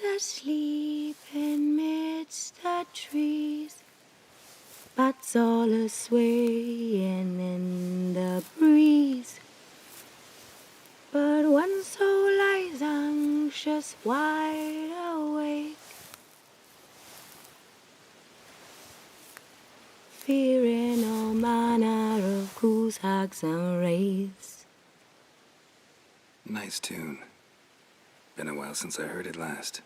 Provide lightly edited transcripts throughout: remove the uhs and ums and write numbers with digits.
who's asleep amidst the trees. Bats all a-swaying in the breeze. But one soul lies anxious, wide awake, fearing all manner of ghouls, hags, and wraiths. Nice tune. Been a while since I heard it last.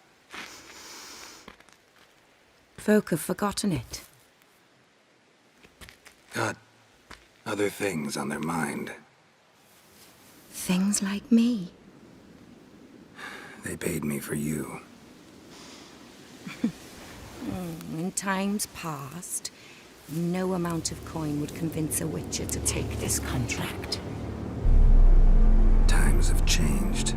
Folk have forgotten it. Got other things on their mind. Things like me. They paid me for you. In times past, no amount of coin would convince a witcher to take this contract. Times have changed.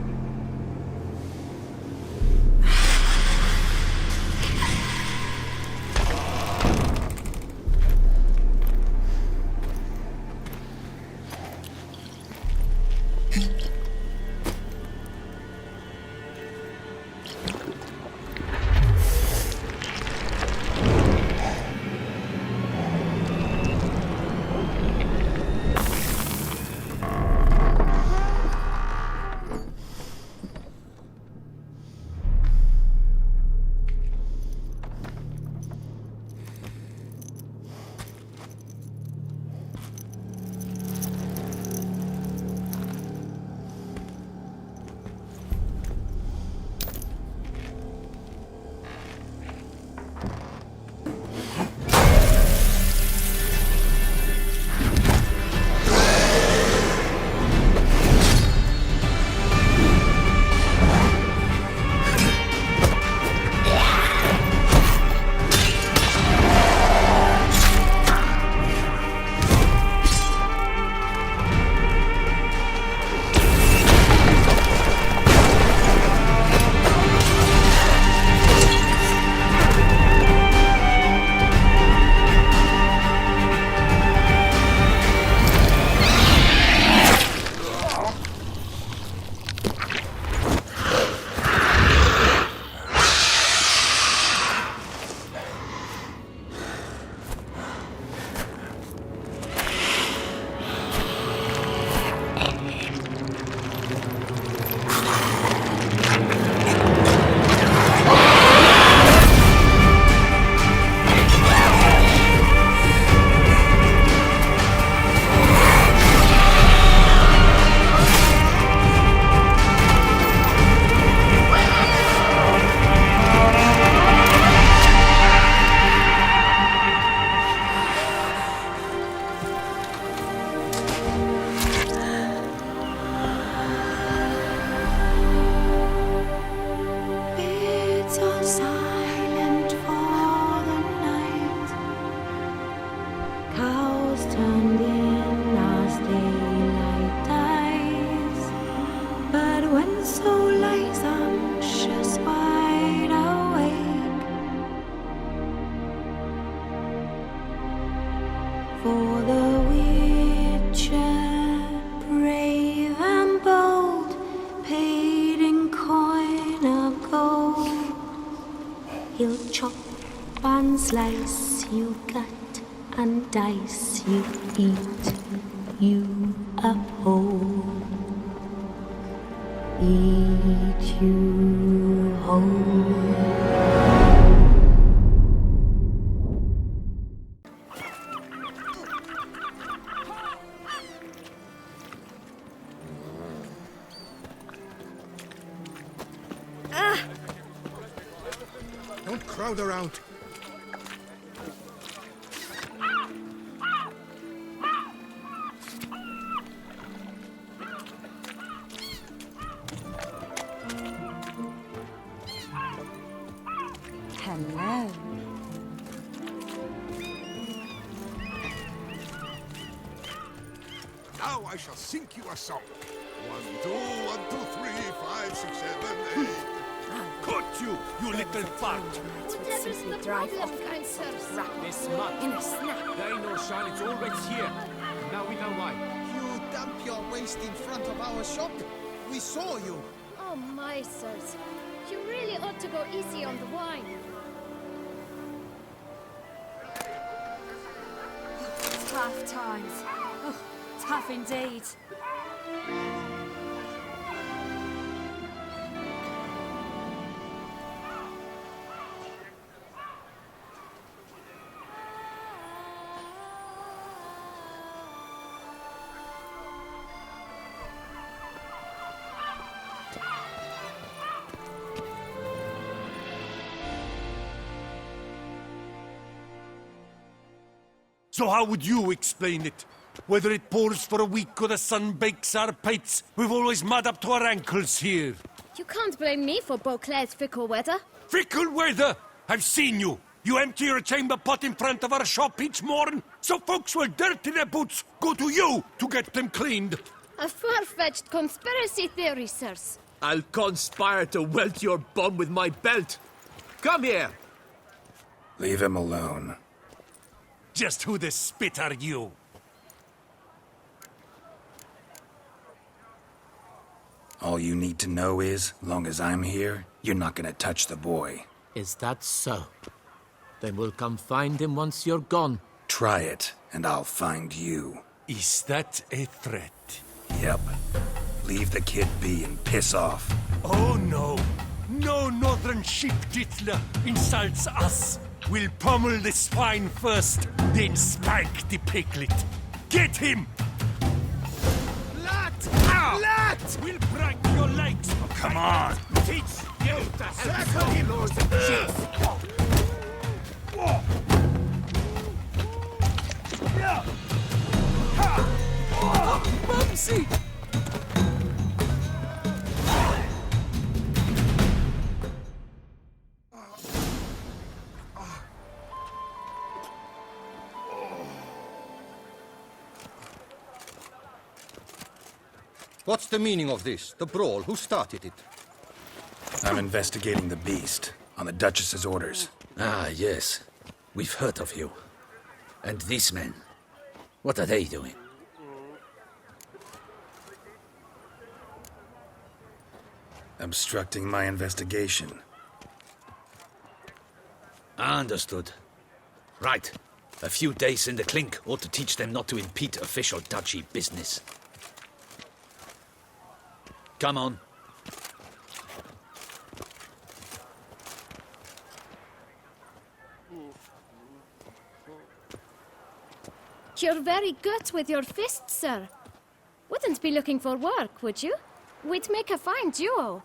For the witcher, brave and bold, paid in coin of gold. He'll chop and slice you, cut and dice you, eat you up whole. Eat you whole. Don't crowd around. Hello. Now I shall sing you a song. 1, 2, 1, 2, 3, 5, 6, 7, 8. Caught you, you little fart! That is the problem, kind sirs. This month. In a snap. They know, Sean, it's all right here. Now we know why. You dump your waste in front of our shop? We saw you. Oh my, sirs. You really ought to go easy on the wine. Tough times. Oh, tough indeed. So how would you explain it? Whether it pours for a week or the sun bakes our pates, we've always mud up to our ankles here. You can't blame me for Beauclair's fickle weather. Fickle weather! I've seen you! You empty your chamber pot in front of our shop each morn, so folks will dirty their boots go to you to get them cleaned. A far-fetched conspiracy theory, sirs. I'll conspire to welt your bum with my belt. Come here. Leave him alone. Just who the spit are you? All you need to know is, long as I'm here, you're not gonna touch the boy. Is that so? Then we'll come find him once you're gone. Try it, and I'll find you. Is that a threat? Yep. Leave the kid be and piss off. Oh no! No northern sheep dittler insults us! We'll pummel the swine first, then spank the piglet. Get him! Lat! Ow! Lat! We'll break your legs! Come on! Teach you to help the lords and chiefs! Bumsy! What's the meaning of this? The brawl? Who started it? I'm investigating the beast, on the Duchess's orders. Ah, yes. We've heard of you. And these men, what are they doing? Obstructing my investigation. Understood. Right. A few days in the clink ought to teach them not to impede official duchy business. Come on. You're very good with your fists, sir. Wouldn't be looking for work, would you? We'd make a fine duo.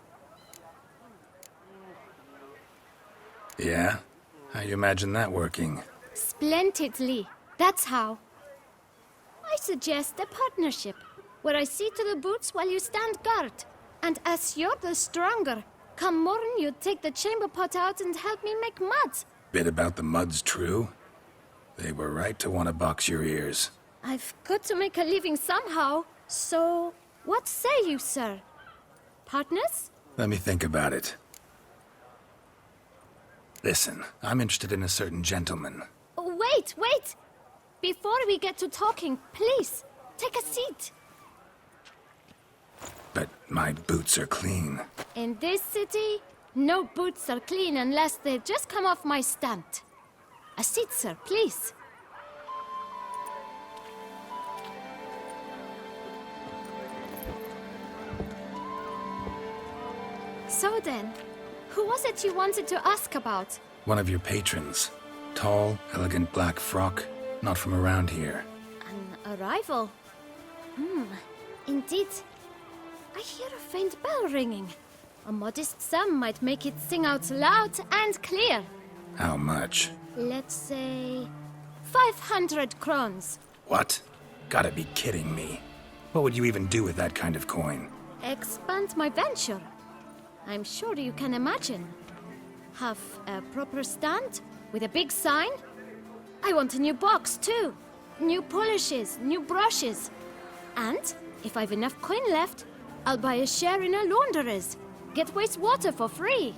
Yeah? How you imagine that working? Splendidly. That's how. I suggest a partnership, where I see to the boots while you stand guard. And as you're the stronger, come morn you take the chamber pot out and help me make mud. Bit about the mud's true? They were right to want to box your ears. I've got to make a living somehow, so what say you, sir? Partners? Let me think about it. Listen, I'm interested in a certain gentleman. Oh, wait! Before we get to talking, please, take a seat. But my boots are clean. In this city, no boots are clean unless they just come off my stand. A seat, sir, please. So then, who was it you wanted to ask about? One of your patrons. Tall, elegant black frock. Not from around here. An arrival? Indeed. I hear a faint bell ringing. A modest sum might make it sing out loud and clear. How much? Let's say 500 crowns. What? Gotta be kidding me. What would you even do with that kind of coin? Expand my venture. I'm sure you can imagine. Have a proper stand with a big sign. I want a new box too. New polishes, new brushes. And if I've enough coin left, I'll buy a share in a launderer's. Get wastewater for free.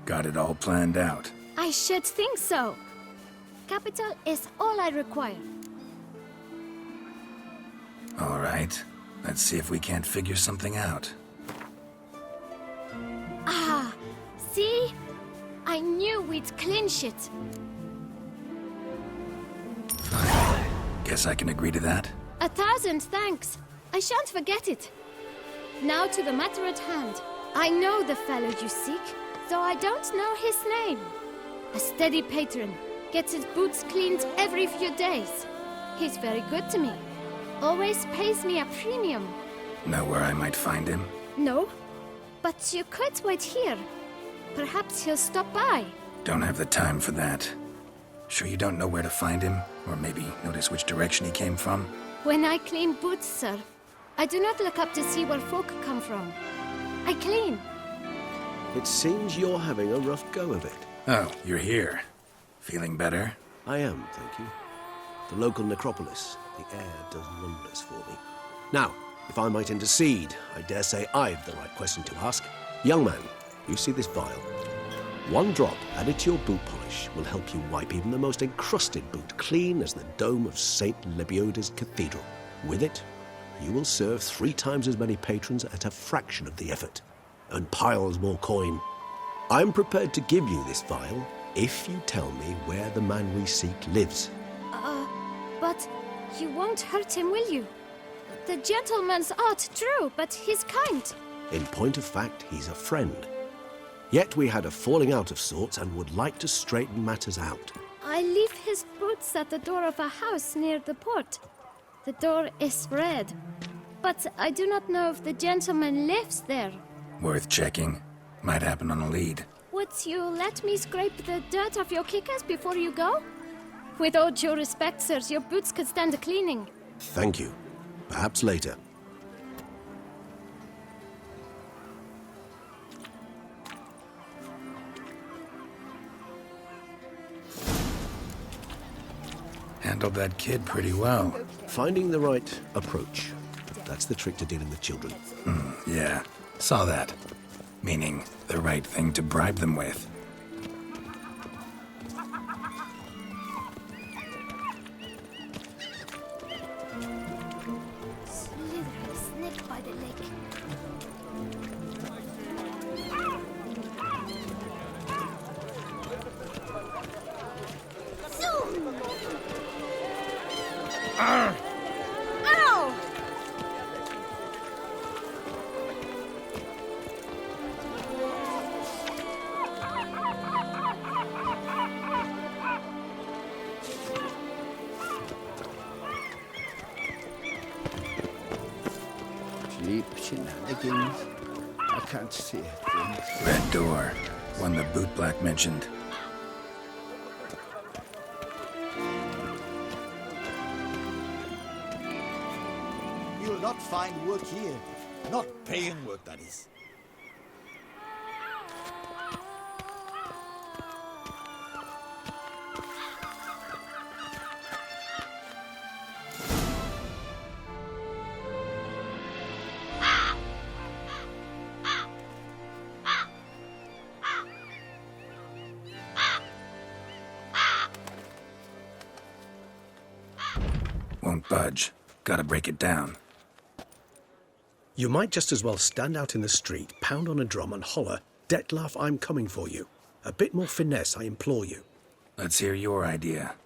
Got it all planned out. I should think so. Capital is all I require. All right. Let's see if we can't figure something out. See? I knew we'd clinch it. Guess I can agree to that. 1,000 thanks. I shan't forget it. Now to the matter at hand. I know the fellow you seek, though I don't know his name. A steady patron, gets his boots cleaned every few days. He's very good to me. Always pays me a premium. Know where I might find him? No, but you could wait here. Perhaps he'll stop by. Don't have the time for that. Sure you don't know where to find him? Or maybe notice which direction he came from? When I clean boots, sir, I do not look up to see where folk come from. I clean. It seems you're having a rough go of it. Oh, you're here. Feeling better? I am, thank you. The local necropolis. The air does wonders for me. Now, if I might intercede, I dare say I've the right question to ask. Young man, you see this vial? One drop added to your boot polish will help you wipe even the most encrusted boot clean as the dome of St. Lebioda's Cathedral. With it, you will serve 3 times as many patrons at a fraction of the effort, and piles more coin. I'm prepared to give you this vial if you tell me where the man we seek lives. But you won't hurt him, will you? The gentleman's art, true, but he's kind. In point of fact, he's a friend. Yet we had a falling out of sorts and would like to straighten matters out. I leave his boots at the door of a house near the port. The door is red, but I do not know if the gentleman lives there. Worth checking. Might happen on a lead. Would you let me scrape the dirt off your kickers before you go? With all due respect, sirs, your boots could stand a cleaning. Thank you. Perhaps later. Handled that kid pretty well. Finding the right approach. That's the trick to dealing with children. Yeah, saw that. Meaning, the right thing to bribe them with. Slithering snake by the lake. Zoom! Ow! Cheap shenanigans. I can't see it. Red door. One the bootblack mentioned. You'll not find work here. Not paying work, that is. Won't budge. Gotta break it down. You might just as well stand out in the street, pound on a drum and holler, "Detlef, I'm coming for you." A bit more finesse, I implore you. Let's hear your idea.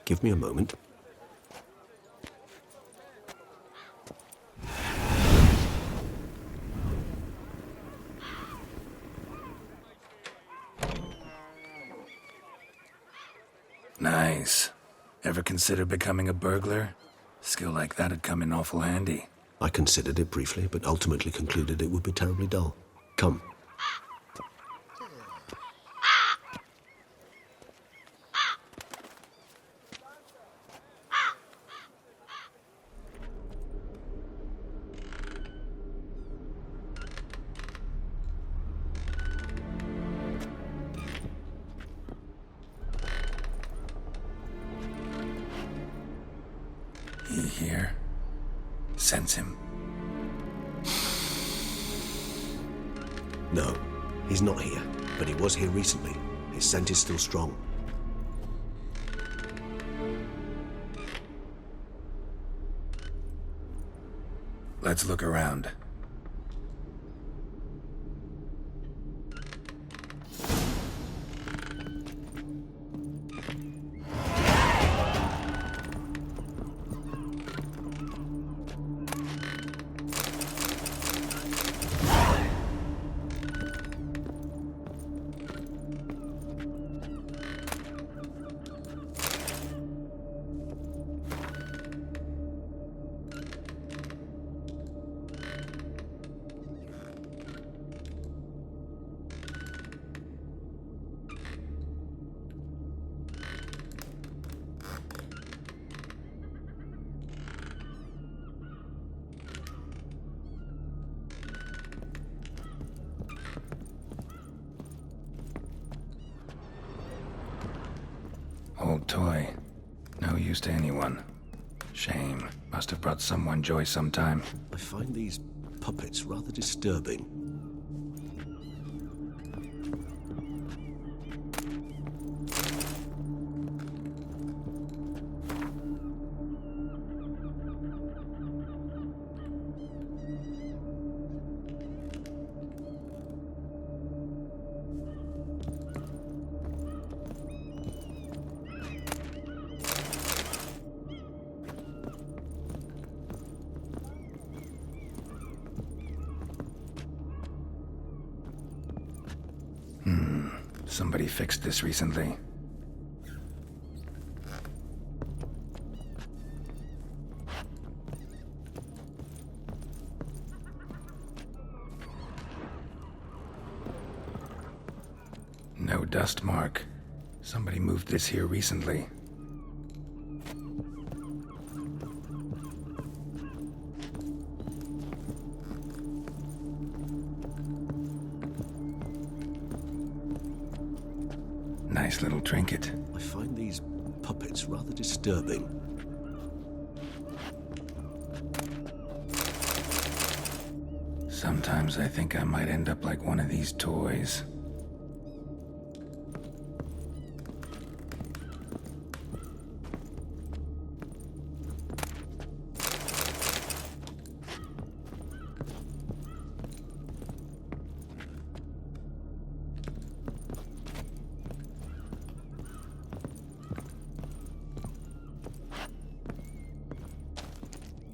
Give me a moment. Nice. Ever consider becoming a burglar? Skill like that'd come in awful handy. I considered it briefly, but ultimately concluded it would be terribly dull. Come. He here? Sense him? No, he's not here, but he was here recently. His scent is still strong. Let's look around. use to anyone. Shame. Must have brought someone joy sometime. I find these puppets rather disturbing. Somebody fixed this recently. No dust mark. Somebody moved this here recently. Nice little trinket. I find these puppets rather disturbing. Sometimes I think I might end up like one of these toys.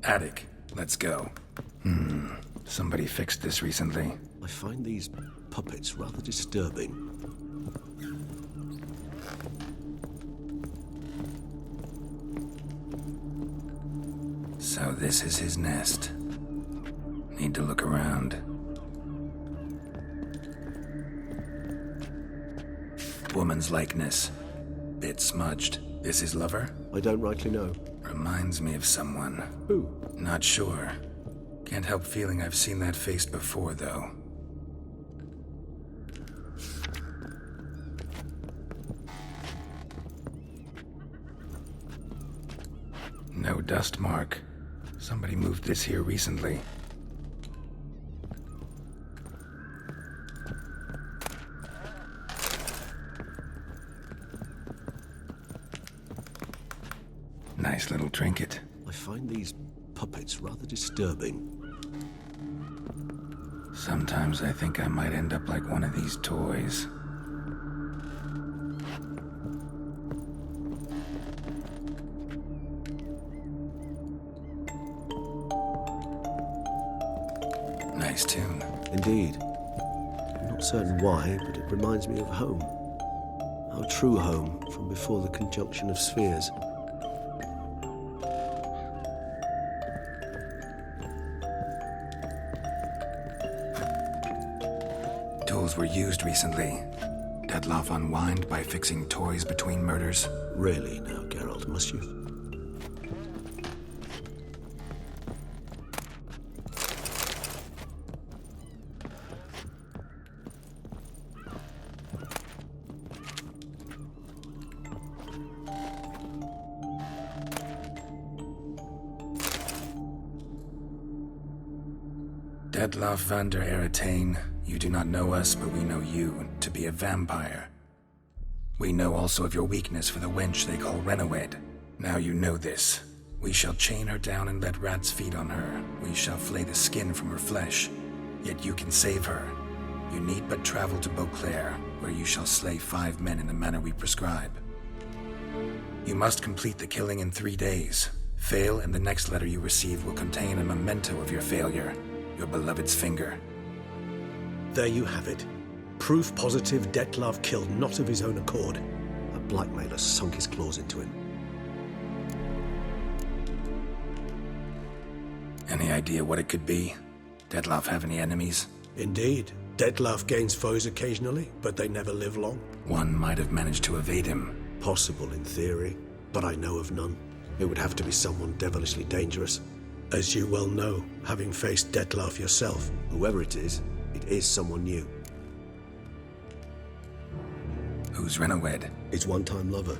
Attic. Let's go. Somebody fixed this recently. I find these puppets rather disturbing. So this is his nest. Need to look around. Woman's likeness. Bit smudged. This his lover? I don't rightly know. Reminds me of someone. Who? Not sure. Can't help feeling I've seen that face before, though. No dust mark. Somebody moved this here recently. Nice little trinket. I find these puppets rather disturbing. Sometimes I think I might end up like one of these toys. Nice tune. Indeed. I'm not certain why, but it reminds me of home. Our true home from before the conjunction of spheres. Tools were used recently. Detloff unwind by fixing toys between murders. Really now, Geralt, must you? Detloff van der Eretain, you do not know us, but we know you to be a vampire. We know also of your weakness for the wench they call Renawed. Now you know this. We shall chain her down and let rats feed on her. We shall flay the skin from her flesh. Yet you can save her. You need but travel to Beauclair, where you shall slay 5 men in the manner we prescribe. You must complete the killing in 3 days. Fail, and the next letter you receive will contain a memento of your failure. Your beloved's finger. There you have it. Proof positive Detlav killed not of his own accord. A blackmailer sunk his claws into him. Any idea what it could be? Detlaff have any enemies? Indeed. Detlav gains foes occasionally, but they never live long. One might have managed to evade him. Possible in theory, but I know of none. It would have to be someone devilishly dangerous. As you well know, having faced Detlav yourself, whoever it is someone new. Who's Renawed? His one-time lover.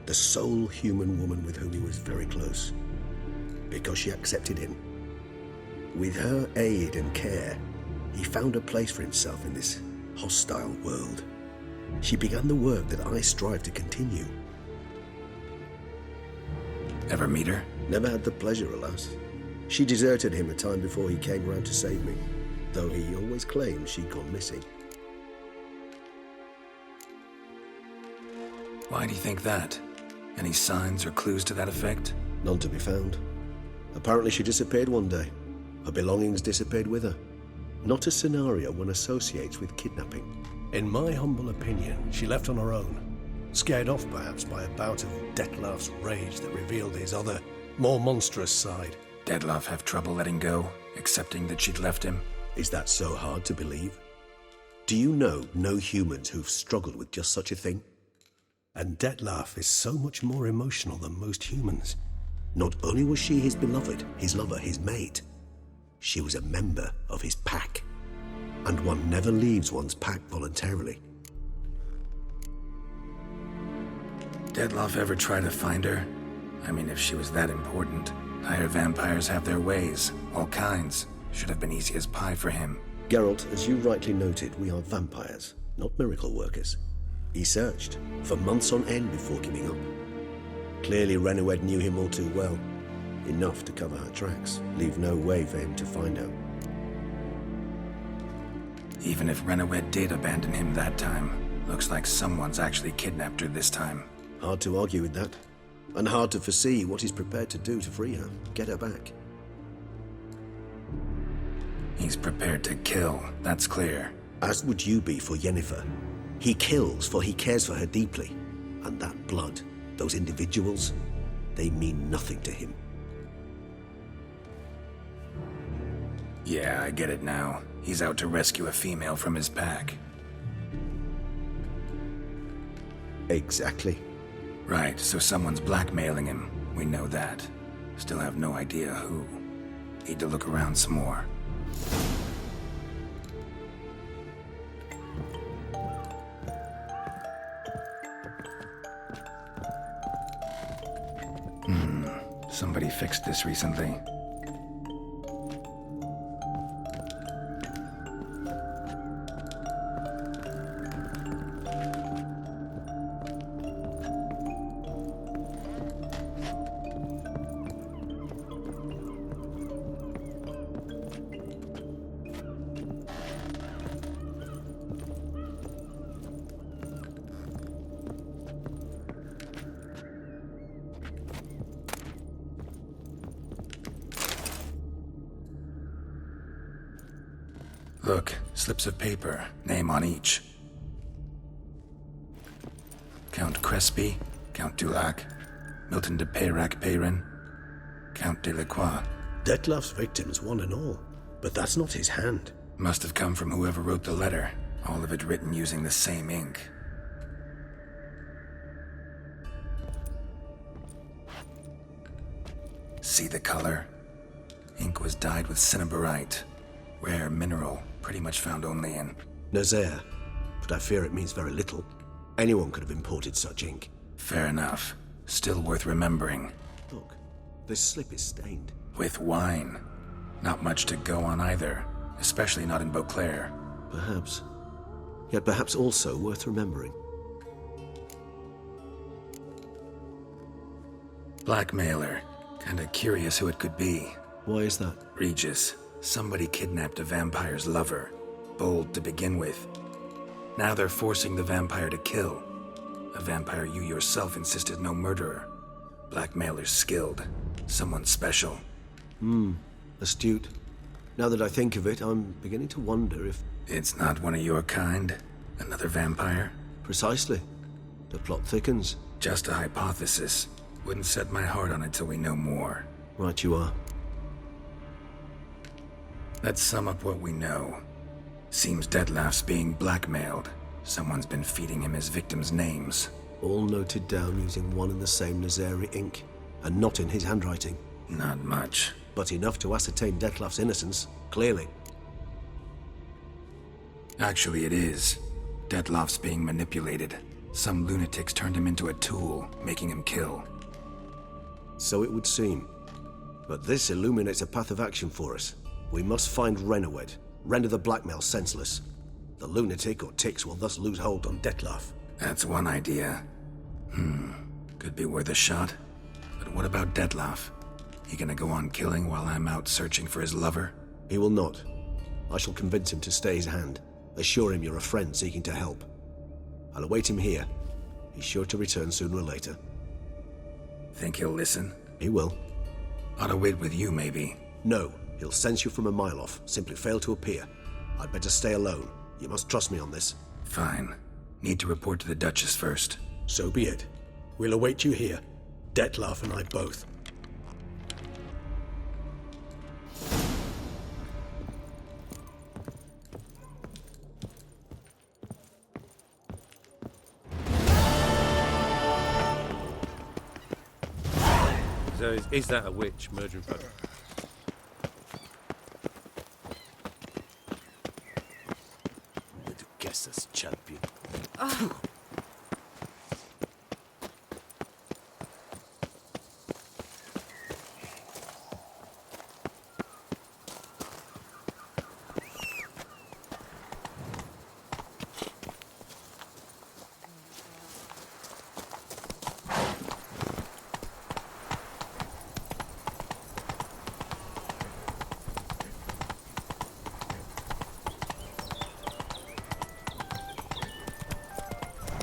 The sole human woman with whom he was very close. Because she accepted him. With her aid and care, he found a place for himself in this hostile world. She began the work that I strive to continue. Ever meet her? Never had the pleasure, alas. She deserted him a time before he came round to save me, though he always claimed she'd gone missing. Why do you think that? Any signs or clues to that effect? None to be found. Apparently she disappeared one day. Her belongings disappeared with her. Not a scenario one associates with kidnapping. In my humble opinion, she left on her own. Scared off, perhaps, by a bout of Detlef's rage that revealed his other, more monstrous side. Detlef have trouble letting go, accepting that she'd left him? Is that so hard to believe? Do you know no humans who've struggled with just such a thing? And Detlef is so much more emotional than most humans. Not only was she his beloved, his lover, his mate, she was a member of his pack. And one never leaves one's pack voluntarily. Detlef ever try to find her? I mean, if she was that important. Higher vampires have their ways, all kinds. Should have been easy as pie for him. Geralt, as you rightly noted, we are vampires, not miracle workers. He searched for months on end before giving up. Clearly Renowed knew him all too well. Enough to cover her tracks, leave no way for him to find her. Even if Renowed did abandon him that time, looks like someone's actually kidnapped her this time. Hard to argue with that. And hard to foresee what he's prepared to do to free her, get her back. He's prepared to kill, that's clear. As would you be for Yennefer. He kills for he cares for her deeply. And that blood, those individuals, they mean nothing to him. Yeah, I get it now. He's out to rescue a female from his pack. Exactly. Right, so someone's blackmailing him. We know that. Still have no idea who. Need to look around some more. Somebody fixed this recently. Look, slips of paper, name on each. Count Crespi, Count Dulac, Milton de Peyrac-Peyrin, Count Delacroix. Detlef's victims, one and all. But that's not his hand. Must have come from whoever wrote the letter, all of it written using the same ink. See the color? Ink was dyed with cinnabarite, rare mineral, pretty much found only in Nazaire, but I fear it means very little. Anyone could have imported such ink. Fair enough. Still worth remembering. Look, this slip is stained. With wine. Not much to go on either, especially not in Beauclair. Perhaps. Yet perhaps also worth remembering. Blackmailer. Kinda curious who it could be. Why is that? Regis. Somebody kidnapped a vampire's lover. Bold to begin with. Now they're forcing the vampire to kill. A vampire you yourself insisted no murderer. Blackmailer's skilled. Someone special. Astute. Now that I think of it, I'm beginning to wonder if... It's not one of your kind? Another vampire? Precisely. The plot thickens. Just a hypothesis. Wouldn't set my heart on it till we know more. Right you are. Let's sum up what we know. Seems Detlef's being blackmailed. Someone's been feeding him his victims' names. All noted down using one and the same Nazaire ink, and not in his handwriting. Not much. But enough to ascertain Detlef's innocence, clearly. Actually, it is. Detlef's being manipulated. Some lunatics turned him into a tool, making him kill. So it would seem. But this illuminates a path of action for us. We must find Renowed, render the blackmail senseless. The lunatic or ticks will thus lose hold on Detlef. That's one idea. Could be worth a shot. But what about Detlef? He gonna go on killing while I'm out searching for his lover? He will not. I shall convince him to stay his hand. Assure him you're a friend seeking to help. I'll await him here. He's sure to return sooner or later. Think he'll listen? He will. Ought to wait with you, maybe. No, he'll sense you from a mile off. Simply fail to appear. I'd better stay alone. You must trust me on this. Fine. Need to report to the Duchess first. So be it. We'll await you here. Detlef and I both. So is that a witch murdering folk? To guess us, champion.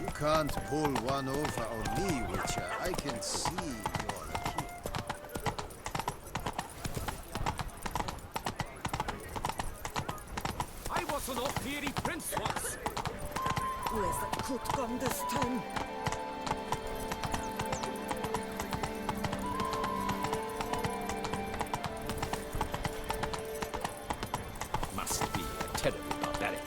You can't pull one over on me, Witcher. I can see you're a king. I was an off-fiery prince once. Where's that coot gone this time? Must be a terribly barbaric.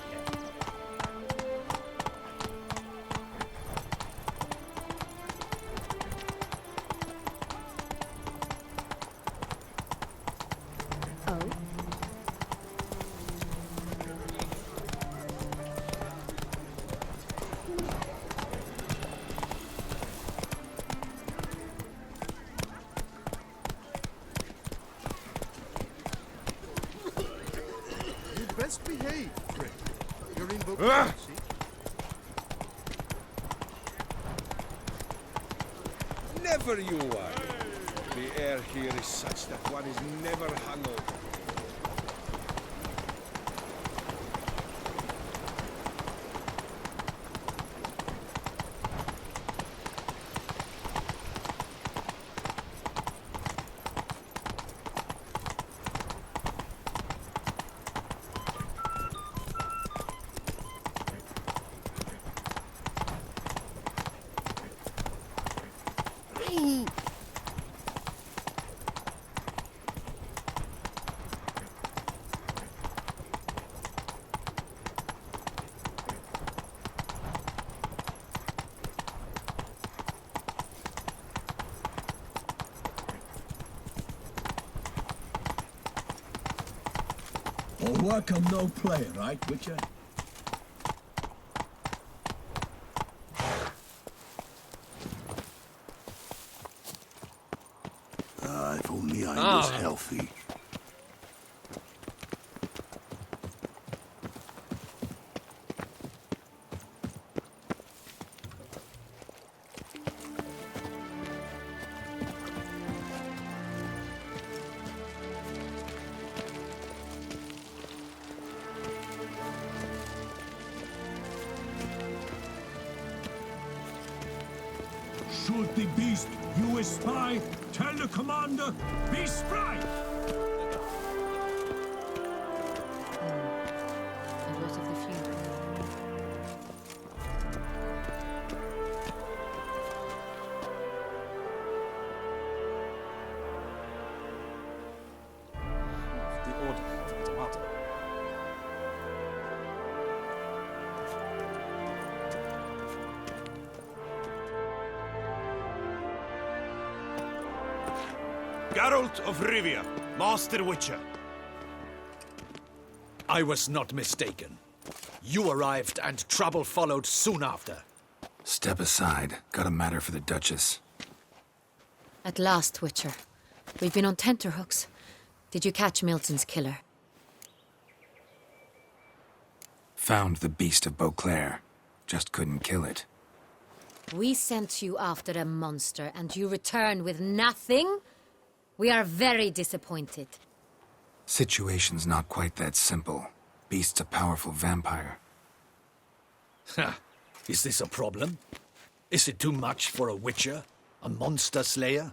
You'd best behave, friend. You're invoking mercy. Never you worry. The air here is such that one is never hungover. All work and no play, right, Witcher? If only I was healthy. Should the beast you espy, tell the commander, be spry! And what of the feud? The order for the tomato. Geralt of Rivia, Master Witcher. I was not mistaken. You arrived and trouble followed soon after. Step aside. Got a matter for the Duchess. At last, Witcher. We've been on tenterhooks. Did you catch Milton's killer? Found the beast of Beauclair. Just couldn't kill it. We sent you after a monster, and you return with nothing? We are very disappointed. Situation's not quite that simple. Beast's a powerful vampire. Ha! Is this a problem? Is it too much for a witcher? A monster slayer?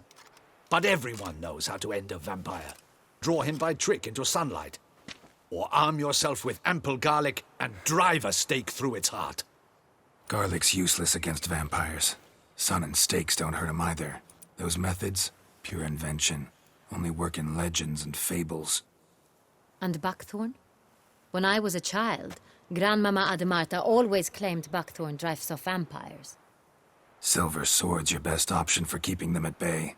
But everyone knows how to end a vampire. Draw him by trick into sunlight. Or arm yourself with ample garlic and drive a stake through its heart. Garlic's useless against vampires. Sun and stakes don't hurt him either. Those methods, pure invention. Only work in legends and fables. And buckthorn? When I was a child, Grandmama Ademarta always claimed buckthorn drives off vampires. Silver sword's your best option for keeping them at bay.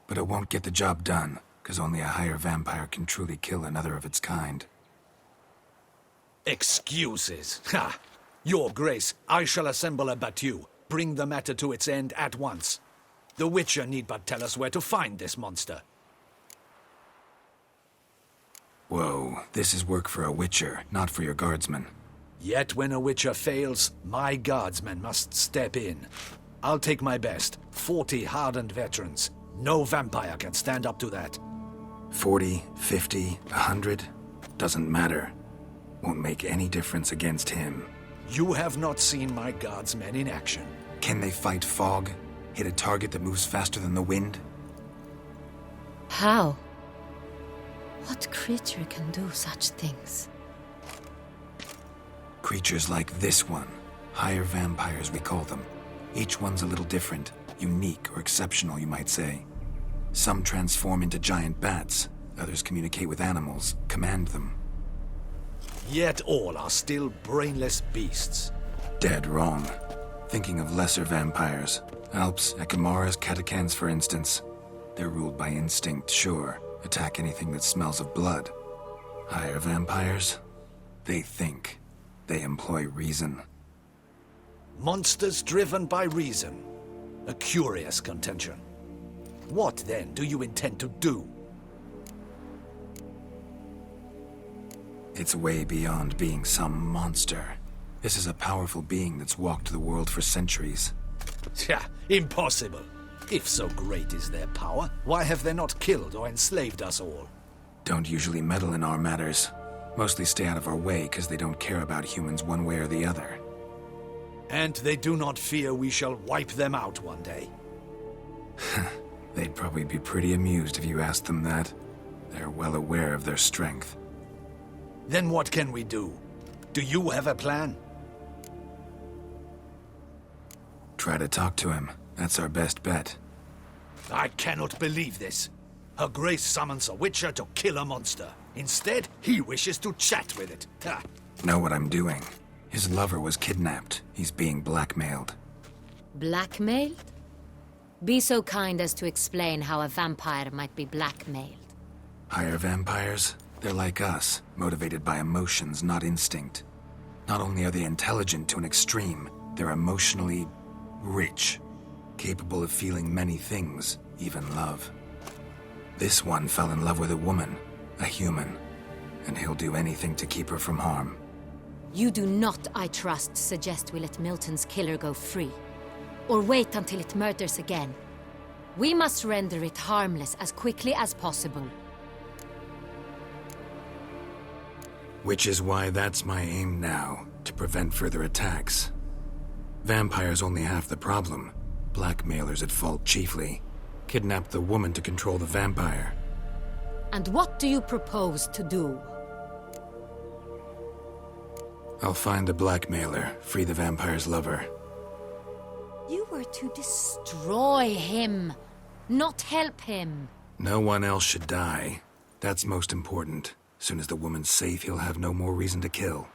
But it won't get the job done, because only a higher vampire can truly kill another of its kind. Excuses. Ha! Your Grace, I shall assemble a battue. Bring the matter to its end at once. The Witcher need but tell us where to find this monster. Whoa, this is work for a Witcher, not for your guardsmen. Yet when a Witcher fails, my guardsmen must step in. I'll take my best. 40 hardened veterans. No vampire can stand up to that. 40, 50, 100? Doesn't matter. Won't make any difference against him. You have not seen my guardsmen in action. Can they fight fog? Hit a target that moves faster than the wind? How? What creature can do such things? Creatures like this one. Higher vampires, we call them. Each one's a little different. Unique or exceptional, you might say. Some transform into giant bats. Others communicate with animals, command them. Yet all are still brainless beasts. Dead wrong. Thinking of lesser vampires. Alps, Echimaras, Catechans, for instance. They're ruled by instinct, sure. Attack anything that smells of blood. Higher vampires? They think. They employ reason. Monsters driven by reason. A curious contention. What, then, do you intend to do? It's way beyond being some monster. This is a powerful being that's walked the world for centuries. Yeah, impossible. If so great is their power, why have they not killed or enslaved us all? Don't usually meddle in our matters. Mostly stay out of our way because they don't care about humans one way or the other. And they do not fear we shall wipe them out one day. They'd probably be pretty amused if you asked them that. They're well aware of their strength. Then what can we do? Do you have a plan? Try to talk to him. That's our best bet. I cannot believe this. Her Grace summons a Witcher to kill a monster. Instead, he wishes to chat with it. Ha! Know what I'm doing. His lover was kidnapped. He's being blackmailed. Blackmailed? Be so kind as to explain how a vampire might be blackmailed. Higher vampires? They're like us, motivated by emotions, not instinct. Not only are they intelligent to an extreme, they're emotionally rich, capable of feeling many things, even love. This one fell in love with a woman, a human, and he'll do anything to keep her from harm. You do not, I trust, suggest we let Milton's killer go free, or wait until it murders again. We must render it harmless as quickly as possible. Which is why that's my aim now, to prevent further attacks. Vampires only half the problem. Blackmailers at fault chiefly. Kidnapped the woman to control the vampire. And what do you propose to do? I'll find the blackmailer, free the vampire's lover. You were to destroy him, not help him. No one else should die. That's most important. Soon as the woman's safe, he'll have no more reason to kill.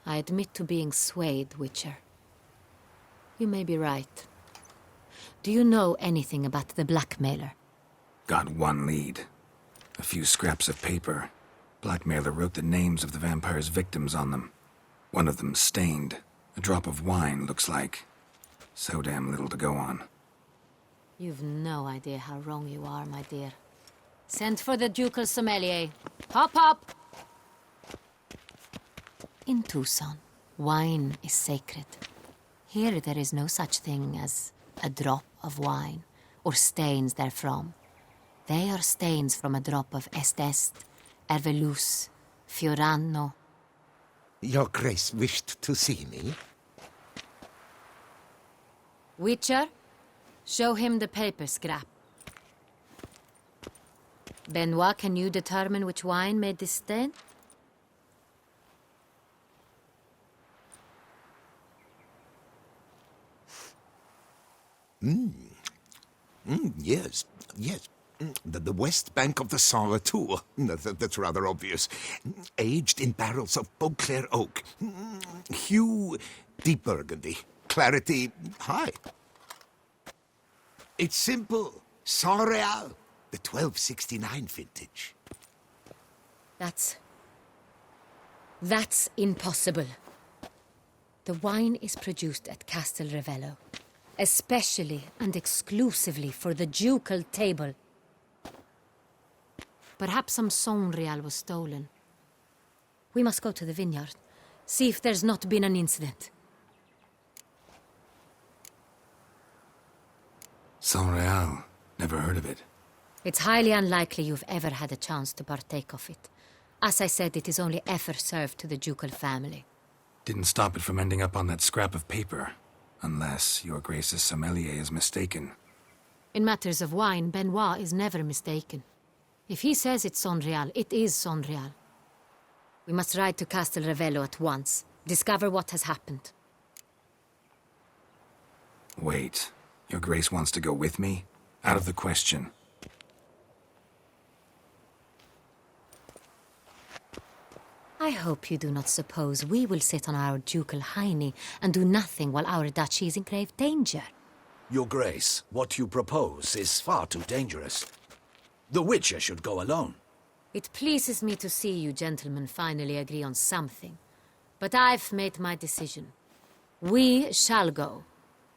I admit to being swayed, Witcher. You may be right. Do you know anything about the blackmailer? Got one lead. A few scraps of paper. Blackmailer wrote the names of the vampire's victims on them. One of them's stained. A drop of wine looks like. So damn little to go on. You've no idea how wrong you are, my dear. Send for the ducal sommelier. Hop, hop! In Tucson, wine is sacred. Here there is no such thing as a drop of wine, or stains therefrom. They are stains from a drop of Est, Ervelus, Fiorano. Your Grace wished to see me? Witcher, show him the paper scrap. Benoit, can you determine which wine made this stain? Yes, yes. The west bank of the Saint Tour. That's rather obvious. Aged in barrels of Beauclair oak. Hue, deep burgundy. Clarity, high. It's simple. Saint Real, the 1269 vintage. That's impossible. The wine is produced at Castel Ravello, especially and exclusively for the ducal table. Perhaps some Saint Real was stolen. We must go to the vineyard, see if there's not been an incident. Saint Real. Never heard of it. It's highly unlikely you've ever had a chance to partake of it. As I said, it is only ever served to the ducal family. Didn't stop it from ending up on that scrap of paper. Unless your Grace's sommelier is mistaken. In matters of wine, Benoit is never mistaken. If he says it's Saint Real, it is Saint Real. We must ride to Castel Ravello at once. Discover what has happened. Wait. Your Grace wants to go with me? Out of the question. I hope you do not suppose we will sit on our ducal hiney and do nothing while our duchy is in grave danger. Your Grace, what you propose is far too dangerous. The Witcher should go alone. It pleases me to see you gentlemen finally agree on something. But I've made my decision. We shall go,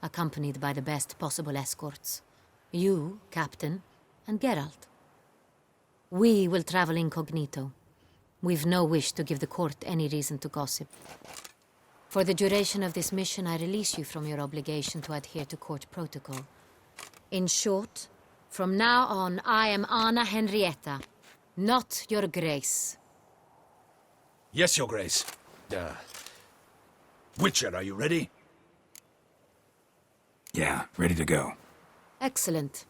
accompanied by the best possible escorts. You, Captain, and Geralt. We will travel incognito. We've no wish to give the court any reason to gossip. For the duration of this mission, I release you from your obligation to adhere to court protocol. In short, from now on, I am Anna Henrietta, not your Grace. Yes, Your Grace. Witcher, are you ready? Yeah, ready to go. Excellent.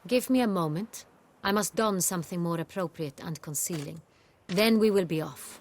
Give me a moment. I must don something more appropriate and concealing. Then we will be off.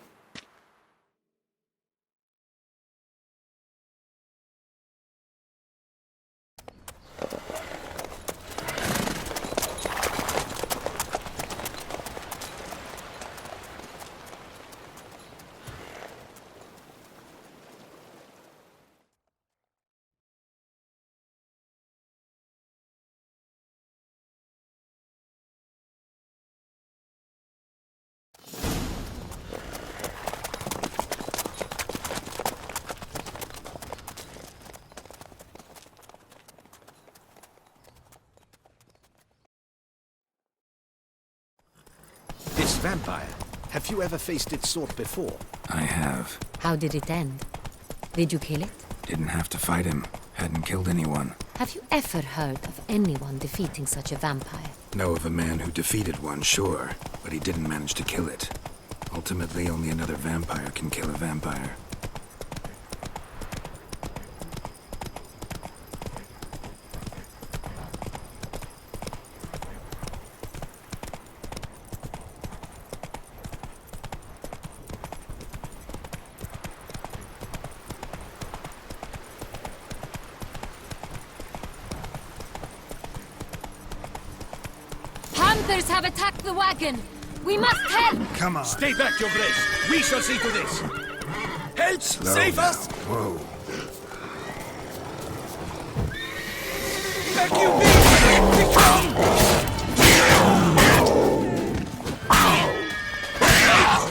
This vampire, have you ever faced its sort before? I have. How did it end? Did you kill it? Didn't have to fight him. Hadn't killed anyone. Have you ever heard of anyone defeating such a vampire? Know of a man who defeated one, sure, but he didn't manage to kill it. Ultimately, only another vampire can kill a vampire. Hunters have attacked the wagon! We must help! Come on! Stay back, Your Grace! We shall see to this! Help! Save us! Whoa. Back you be!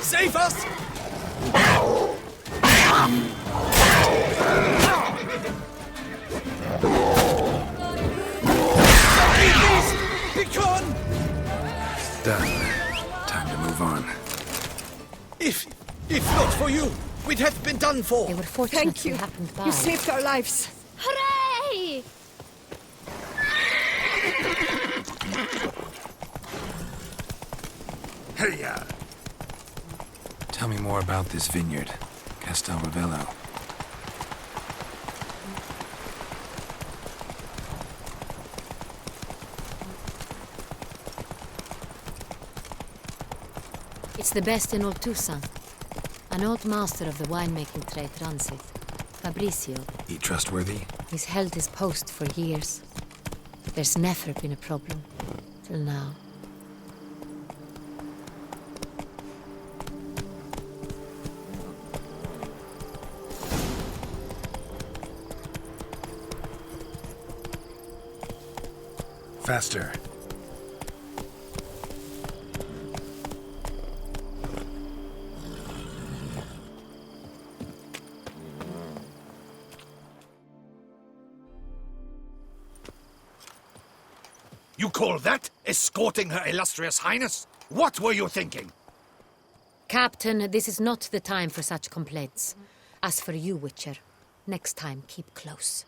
Save us! Done. Time to move on. If not for you, we'd have been done for. They were fortunate Thank you. we happened by. You saved our lives. Hooray! Hey, tell me more about this vineyard, Castel Ravello. It's the best in old Toussaint. An old master of the winemaking trade runs it. Fabricio. He trustworthy? He's held his post for years. There's never been a problem. Till now. Faster. You call that escorting Her Illustrious Highness? What were you thinking? Captain, this is not the time for such complaints. As for you, Witcher, next time keep close.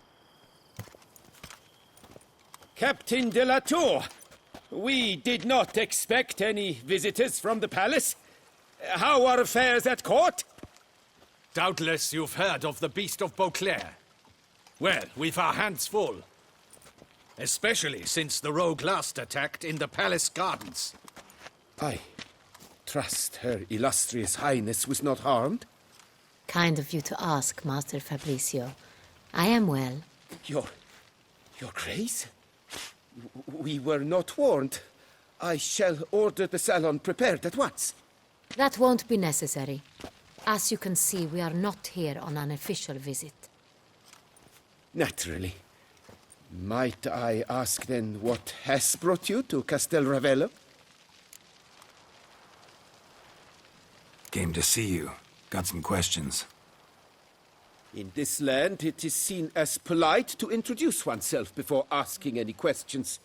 Captain de la Tour, we did not expect any visitors from the palace. How are affairs at court? Doubtless you've heard of the Beast of Beauclair. Well, we've our hands full. Especially since the rogue last attacked in the palace gardens. I trust Her Illustrious Highness was not harmed. Kind of you to ask, Master Fabricio. I am well. Your Grace? We were not warned. I shall order the salon prepared at once. That won't be necessary. As you can see, we are not here on an official visit. Naturally. Might I ask then what has brought you to Castel Ravello? Came to see you. Got some questions. In this land, it is seen as polite to introduce oneself before asking any questions.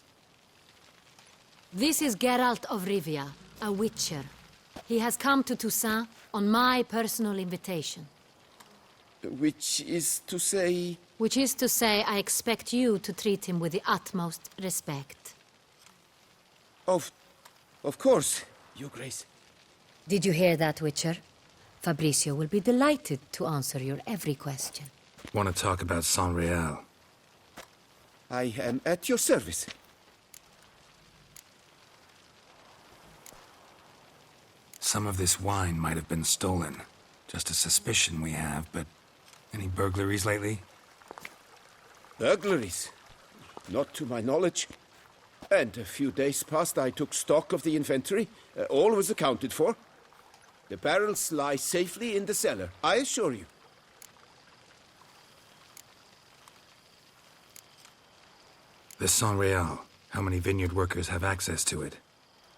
This is Geralt of Rivia, a witcher. He has come to Toussaint on my personal invitation. Which is to say... Which is to say, I expect you to treat him with the utmost respect. Of course, Your Grace. Did you hear that, Witcher? Fabricio will be delighted to answer your every question. Want to talk about Saint-Réal? I am at your service. Some of this wine might have been stolen. Just a suspicion we have, but any burglaries lately? Burglaries? Not to my knowledge. And a few days past I took stock of the inventory. All was accounted for. The barrels lie safely in the cellar, I assure you. The Saint-Réal. How many vineyard workers have access to it?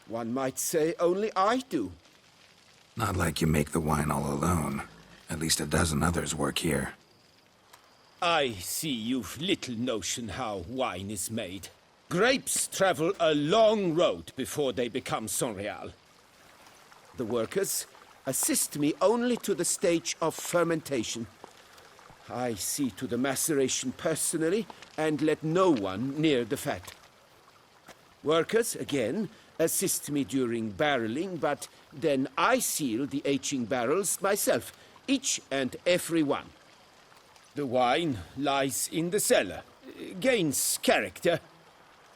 One might say only I do. Not like you make the wine all alone. At least a dozen others work here. I see you've little notion how wine is made. Grapes travel a long road before they become Saint-Réal. The workers assist me only to the stage of fermentation. I see to the maceration personally and let no one near the fat. Workers, again, assist me during barreling, but then I seal the aging barrels myself, each and every one. The wine lies in the cellar, gains character.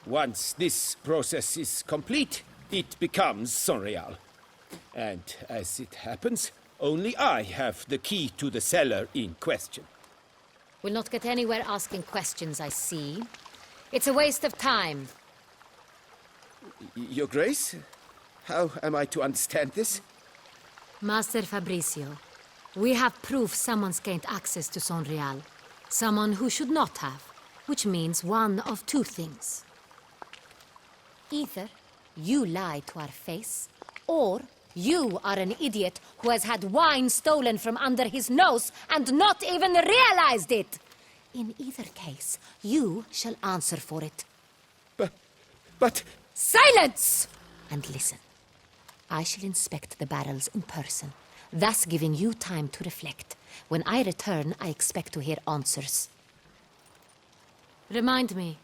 Once this process is complete, it becomes Saint-Réal. And as it happens, only I have the key to the cellar in question. We'll not get anywhere asking questions, I see. It's a waste of time. Your Grace, how am I to understand this? Master Fabricio, we have proof someone's gained access to Saint-Réal. Someone who should not have, which means one of two things. Either you lie to our face, or You are an idiot who has had wine stolen from under his nose and not even realized it! In either case, you shall answer for it. But... Silence! And listen. I shall inspect the barrels in person, thus giving you time to reflect. When I return, I expect to hear answers. Remind me,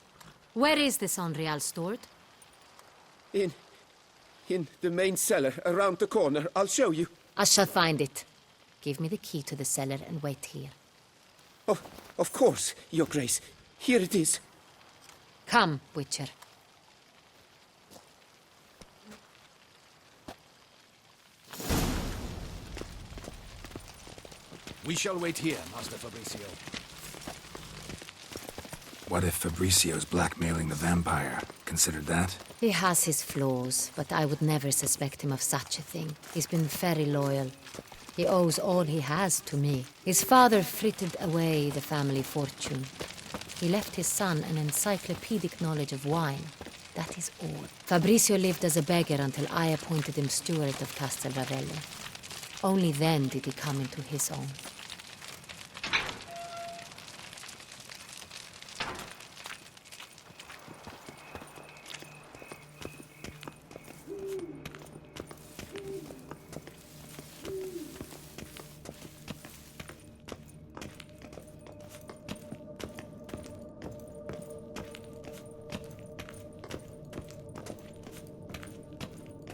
where is the Sonreal stored? In the main cellar, around the corner. I'll show you. I shall find it. Give me the key to the cellar and wait here. Oh, of course, Your Grace. Here it is. Come, Witcher. We shall wait here, Master Fabricio. What if Fabricio's blackmailing the vampire? Considered that? He has his flaws, but I would never suspect him of such a thing. He's been very loyal. He owes all he has to me. His father frittered away the family fortune. He left his son an encyclopedic knowledge of wine. That is all. Fabricio lived as a beggar until I appointed him steward of Castel Ravello. Only then did he come into his own.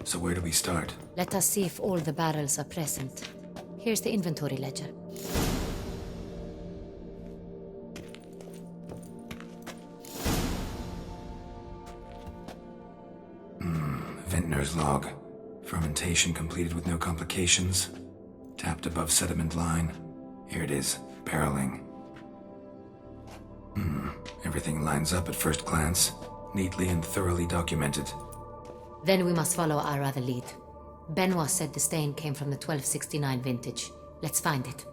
So where do we start? Let us see if all the barrels are present. Here's the inventory ledger. Vintner's log. Fermentation completed with no complications. Tapped above sediment line. Here it is. Barreling. Everything lines up at first glance. Neatly and thoroughly documented. Then we must follow our other lead. Benoit said the stain came from the 1269 vintage. Let's find it.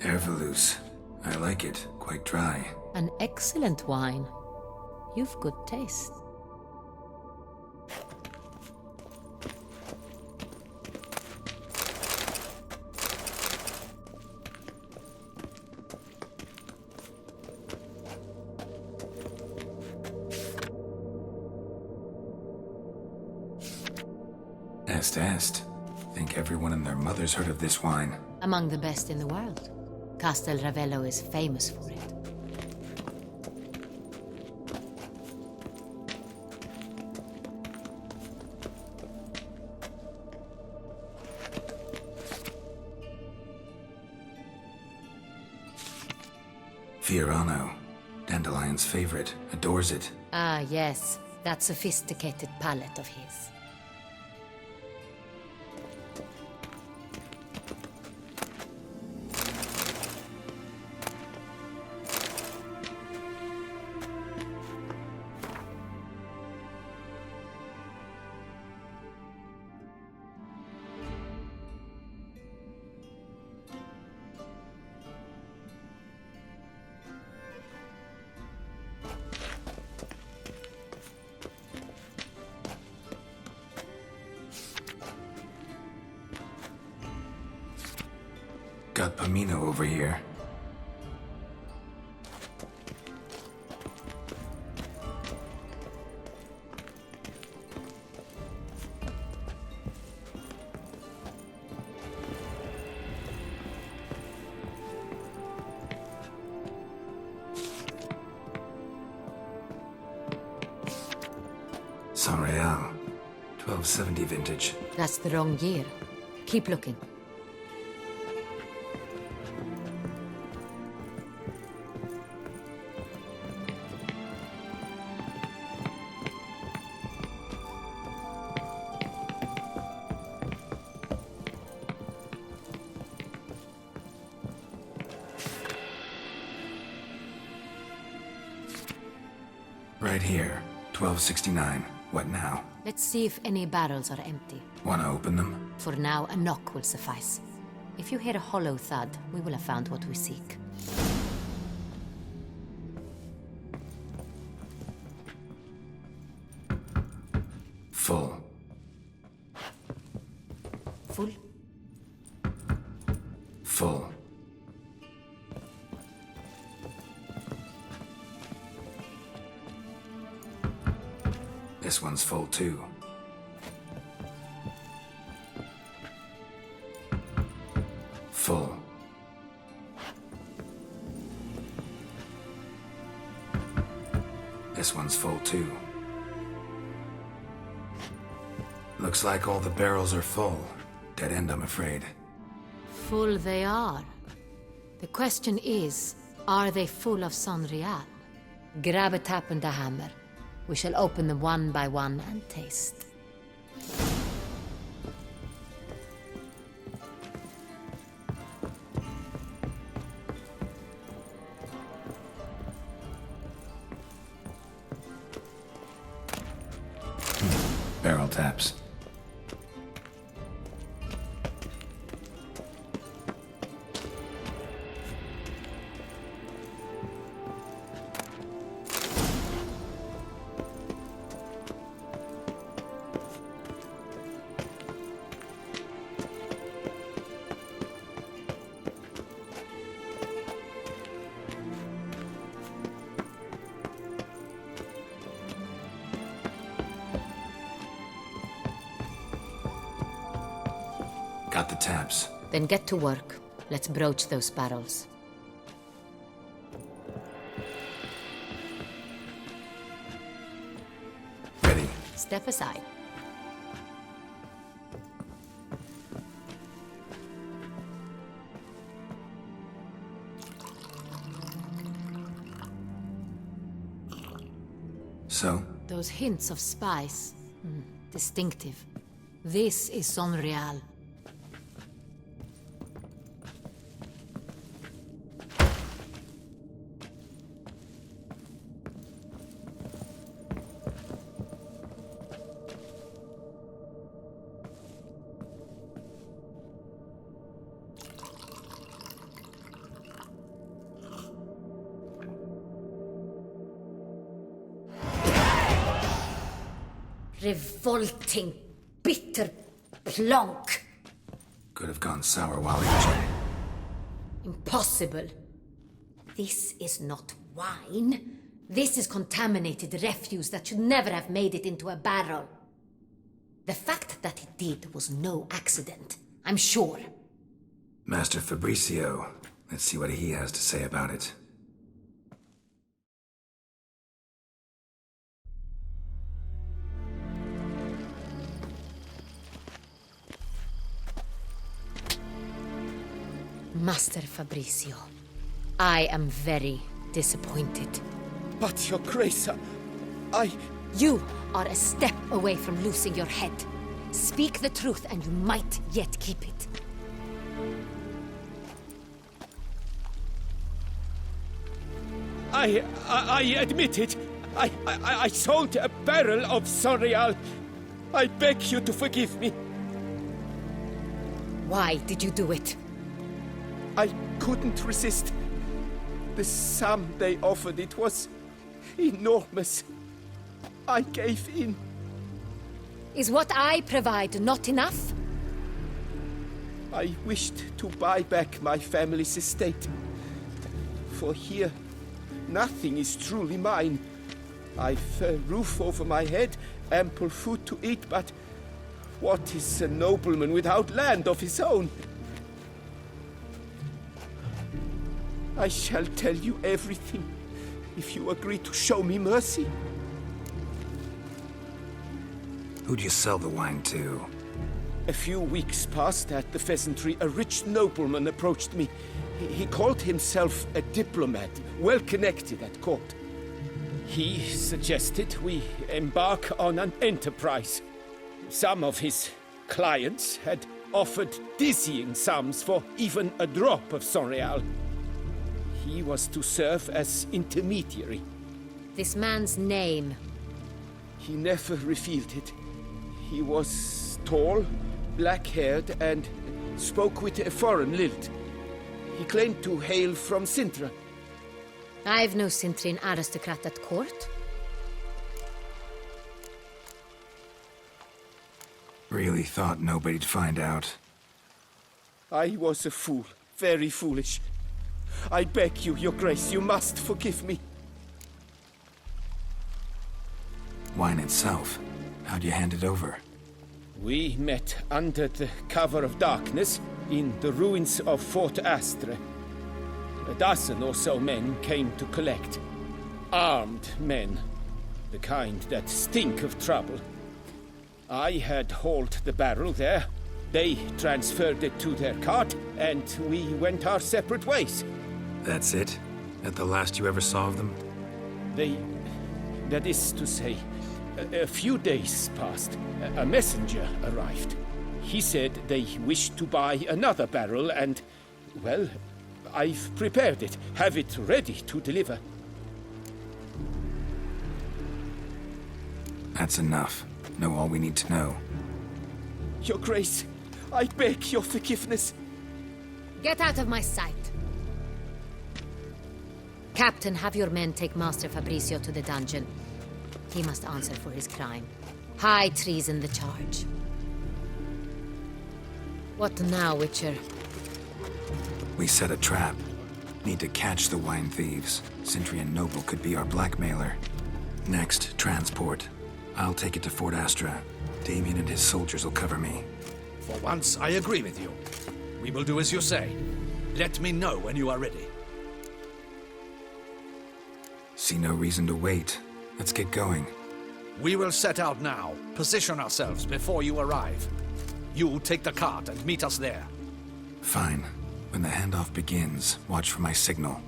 Hervelous. I like it. Quite dry. An excellent wine. You've good taste. Est. Think everyone and their mother's heard of this wine. Among the best in the world. Castel Ravello is famous for it. Fiorano. Dandelion's favorite. Adores it. Ah, yes. That sophisticated palate of his. Got Pomino over here. Sonreal. 1270 vintage. That's the wrong year. Keep looking. Right here. 1269. What now? Let's see if any barrels are empty. Wanna open them? For now, a knock will suffice. If you hear a hollow thud, we will have found what we seek. Full. Full? Full. This one's full too. Full. This one's full too. Looks like all the barrels are full. Dead end, I'm afraid. Full they are. The question is, are they full of Sonreal? Grab a tap and a hammer. We shall open them one by one and taste. Barrel taps. Got the taps. Then get to work. Let's broach those barrels. Ready. Step aside. So? Those hints of spice. Distinctive. This is Sonreal. Revolting, bitter plonk. Could have gone sour while aging. Impossible. This is not wine. This is contaminated refuse that should never have made it into a barrel. The fact that it did was no accident, I'm sure. Master Fabricio. Let's see what he has to say about it. Master Fabricio, I am very disappointed. But, Your Grace, I... You are a step away from losing your head. Speak the truth and you might yet keep it. I admit it. I sold a barrel of Sonreal. I beg you to forgive me. Why did you do it? I couldn't resist. The sum they offered, it was enormous. I gave in. Is what I provide not enough? I wished to buy back my family's estate. For here, nothing is truly mine. I've a roof over my head, ample food to eat, but what is a nobleman without land of his own? I shall tell you everything, if you agree to show me mercy. Who'd you sell the wine to? A few weeks past, at the Pheasantry, a rich nobleman approached me. He called himself a diplomat, well connected at court. He suggested we embark on an enterprise. Some of his clients had offered dizzying sums for even a drop of Sonreal. He was to serve as intermediary. This man's name. He never revealed it. He was tall, black-haired, and spoke with a foreign lilt. He claimed to hail from Sintra. I've no Sintrin aristocrat at court. Really thought nobody'd find out. I was a fool. Very foolish. I beg you, Your Grace, you must forgive me. Wine itself. How'd you hand it over? We met under the cover of darkness in the ruins of Fort Astre. A dozen or so men came to collect. Armed men. The kind that stink of trouble. I had hauled the barrel there. They transferred it to their cart, and we went our separate ways. That's it? That the last you ever saw of them? That is to say, a few days passed. A messenger arrived. He said they wished to buy another barrel and, well, I've prepared it. Have it ready to deliver. That's enough. Know all we need to know. Your Grace, I beg your forgiveness. Get out of my sight. Captain, have your men take Master Fabrizio to the dungeon. He must answer for his crime. High treason the charge. What now, Witcher? We set a trap. Need to catch the wine thieves. Sintrian Noble could be our blackmailer. Next, transport. I'll take it to Fort Astra. Damien and his soldiers will cover me. For once, I agree with you. We will do as you say. Let me know when you are ready. See no reason to wait. Let's get going. We will set out now. Position ourselves before you arrive. You take the cart and meet us there. Fine. When the handoff begins, watch for my signal.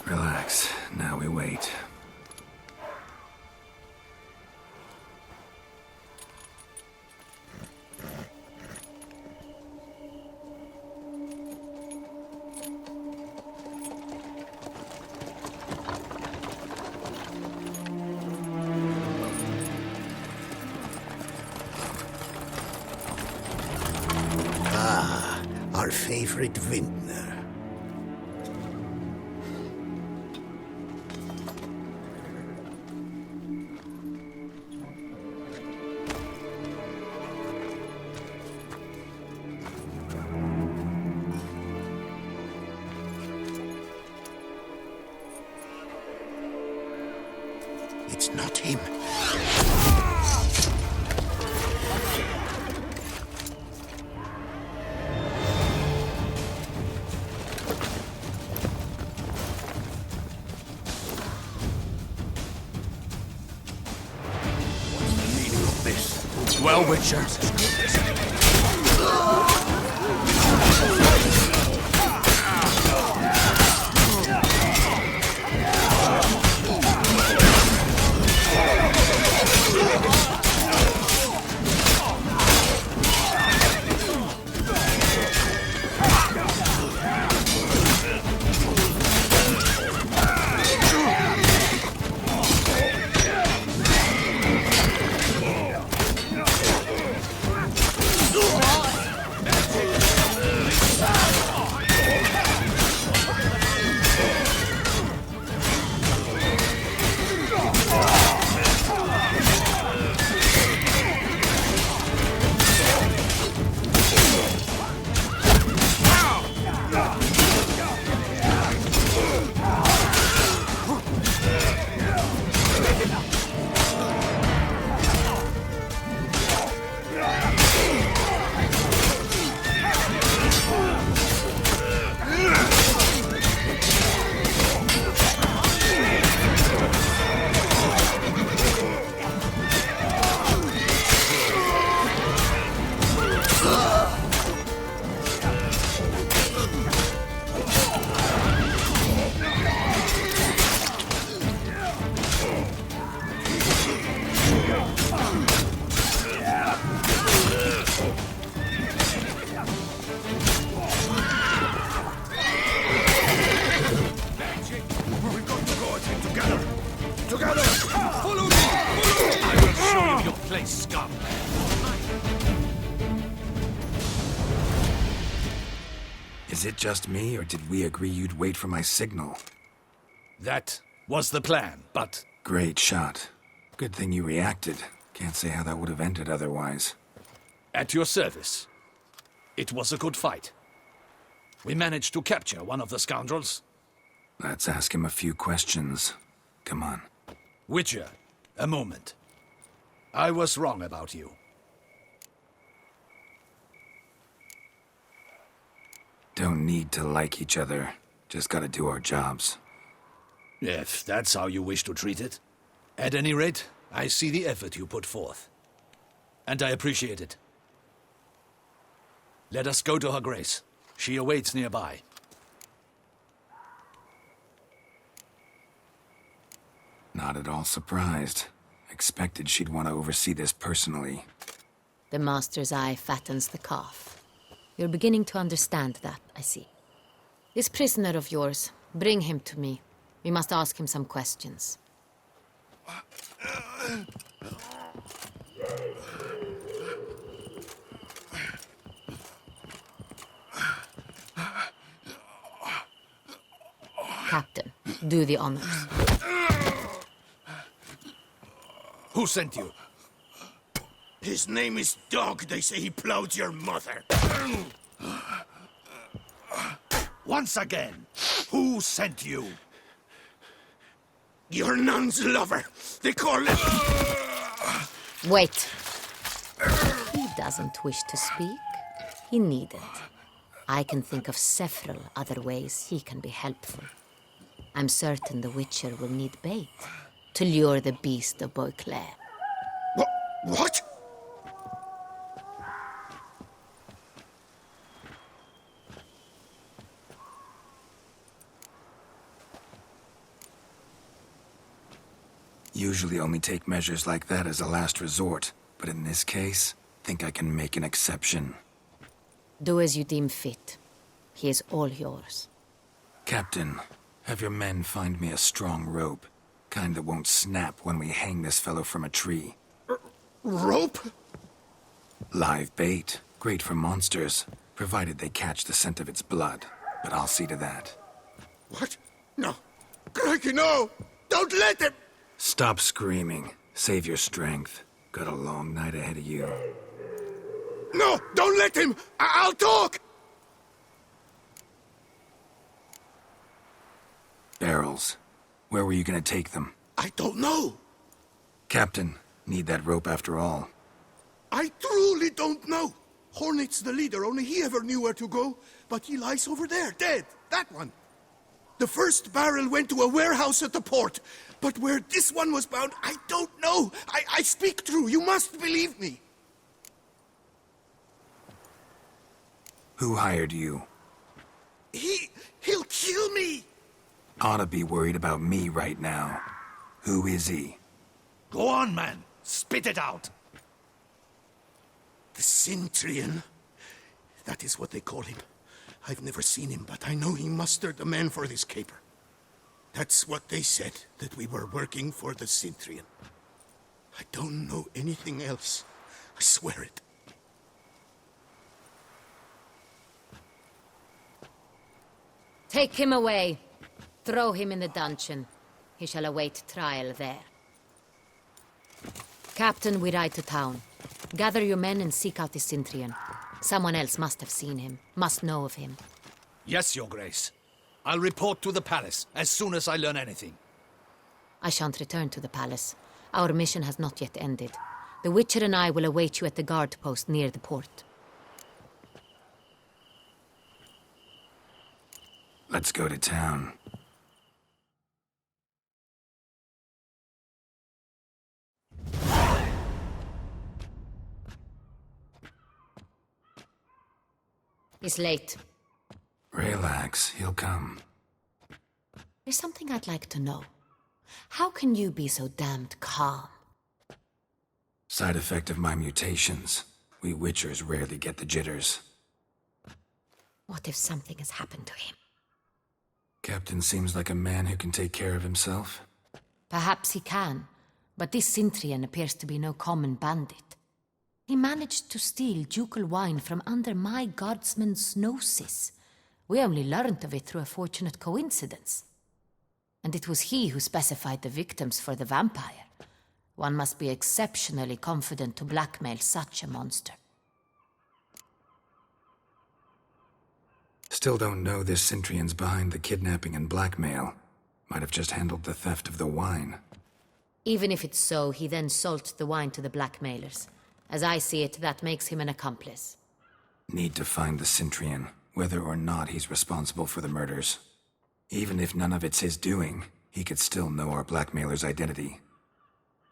Relax. Now we wait. Ah, our favorite vintner. It's not him. Well, Witcher. Is it just me, or did we agree you'd wait for my signal? That was the plan, but... Great shot. Good thing you reacted. Can't say how that would have ended otherwise. At your service. It was a good fight. We managed to capture one of the scoundrels. Let's ask him a few questions. Come on. Witcher, a moment. I was wrong about you. Don't need to like each other. Just gotta do our jobs. If that's how you wish to treat it. At any rate, I see the effort you put forth. And I appreciate it. Let us go to Her Grace. She awaits nearby. Not at all surprised. Expected she'd want to oversee this personally. The Master's eye fattens the calf. You're beginning to understand that, I see. This prisoner of yours, bring him to me. We must ask him some questions. Captain, do the honors. Who sent you? His name is Dog. They say he plowed your mother. Once again, who sent you? Your nun's lover. They call him... Wait. He doesn't wish to speak. He needn't. I can think of several other ways he can be helpful. I'm certain the Witcher will need bait to lure the beast of Beauclair. What? Usually only take measures like that as a last resort, but in this case, think I can make an exception. Do as you deem fit. He is all yours. Captain, have your men find me a strong rope. Kind that won't snap when we hang this fellow from a tree. Rope? Live bait. Great for monsters, provided they catch the scent of its blood. But I'll see to that. What? No. Crikey, no! Don't let him! Stop screaming. Save your strength. Got a long night ahead of you. No! Don't let him! I'll talk! Barrels. Where were you gonna take them? I don't know. Captain, need that rope after all. I truly don't know. Hornet's the leader, only he ever knew where to go. But he lies over there, dead. That one. The first barrel went to a warehouse at the port. But where this one was bound, I don't know. I speak true. You must believe me. Who hired you? He'll kill me. Ought to be worried about me right now. Who is he? Go on, man. Spit it out. The Cintrian. That is what they call him. I've never seen him, but I know he mustered the men for this caper. That's what they said, that we were working for the Cintrian. I don't know anything else. I swear it. Take him away. Throw him in the dungeon. He shall await trial there. Captain, we ride to town. Gather your men and seek out the Cintrian. Someone else must have seen him, must know of him. Yes, Your Grace. I'll report to the palace as soon as I learn anything. I shan't return to the palace. Our mission has not yet ended. The Witcher and I will await you at the guard post near the port. Let's go to town. He's late. Relax, he'll come. There's something I'd like to know. How can you be so damned calm? Side effect of my mutations. We Witchers rarely get the jitters. What if something has happened to him? Captain seems like a man who can take care of himself. Perhaps he can, but this Cintrian appears to be no common bandit. He managed to steal ducal wine from under my guardsman's noses. We only learned of it through a fortunate coincidence. And it was he who specified the victims for the vampire. One must be exceptionally confident to blackmail such a monster. Still don't know this Centrion's behind the kidnapping and blackmail. Might have just handled the theft of the wine. Even if it's so, he then sold the wine to the blackmailers. As I see it, that makes him an accomplice. Need to find the Centrion, whether or not he's responsible for the murders. Even if none of it's his doing, he could still know our blackmailer's identity.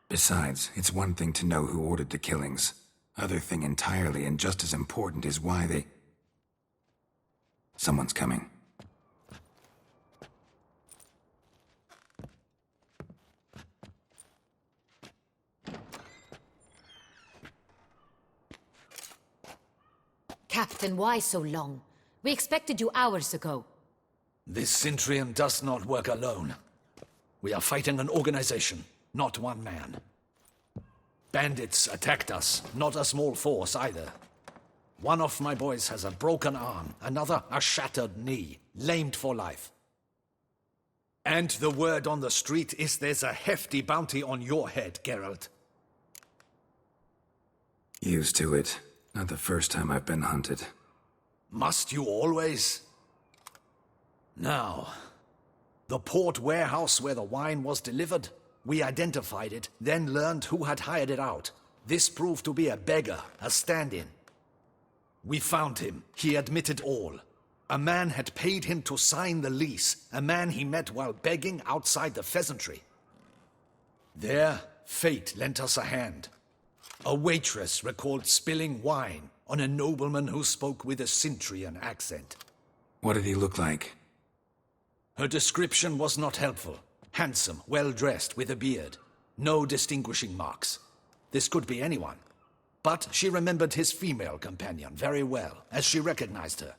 Besides, it's one thing to know who ordered the killings. Other thing entirely, and just as important, is why they... Someone's coming. Captain, why so long? We expected you hours ago. This Centrion does not work alone. We are fighting an organization, not one man. Bandits attacked us, not a small force either. One of my boys has a broken arm, another a shattered knee, lamed for life. And the word on the street is there's a hefty bounty on your head, Geralt. Used to it. Not the first time I've been hunted. Must you always? Now, the port warehouse where the wine was delivered, we identified it, then learned who had hired it out. This proved to be a beggar, a stand-in. We found him. He admitted all. A man had paid him to sign the lease, a man he met while begging outside the pheasantry. There, fate lent us a hand. A waitress recalled spilling wine on a nobleman who spoke with a Centrion accent. What did he look like? Her description was not helpful. Handsome, well-dressed, with a beard. No distinguishing marks. This could be anyone. But she remembered his female companion very well, as she recognized her.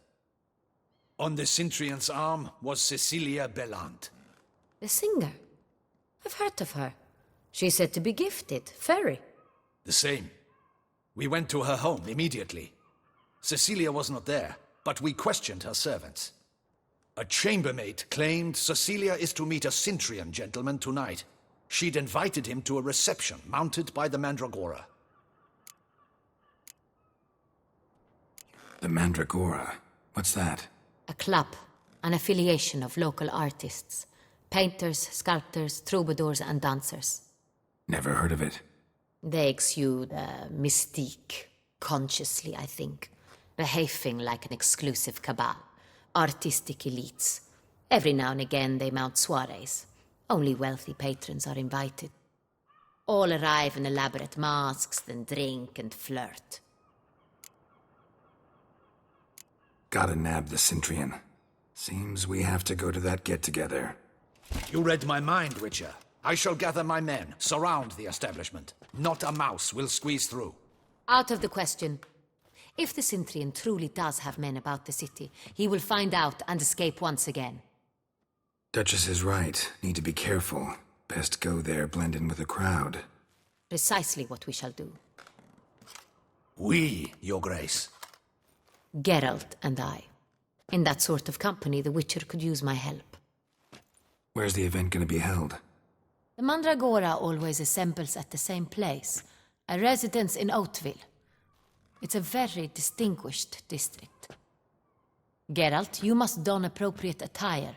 On the Centrion's arm was Cecilia Bellant. The singer? I've heard of her. She's said to be gifted, fairy. The same. We went to her home immediately. Cecilia was not there, but we questioned her servants. A chambermaid claimed Cecilia is to meet a Centrion gentleman tonight. She'd invited him to a reception mounted by the Mandragora. The Mandragora? What's that? A club, an affiliation of local artists. Painters, sculptors, troubadours and dancers. Never heard of it. They exude mystique, consciously, I think. Behaving like an exclusive cabal. Artistic elites. Every now and again they mount soirees. Only wealthy patrons are invited. All arrive in elaborate masks, then drink and flirt. Gotta nab the Centrion. Seems we have to go to that get-together. You read my mind, Witcher. I shall gather my men, surround the establishment. Not a mouse will squeeze through. Out of the question. If the Centrion truly does have men about the city, he will find out and escape once again. Duchess is right. Need to be careful. Best go there, blend in with the crowd. Precisely what we shall do. We, Your Grace. Geralt and I. In that sort of company, the Witcher could use my help. Where's the event gonna be held? The Mandragora always assembles at the same place, a residence in Oatville. It's a very distinguished district. Geralt, you must don appropriate attire.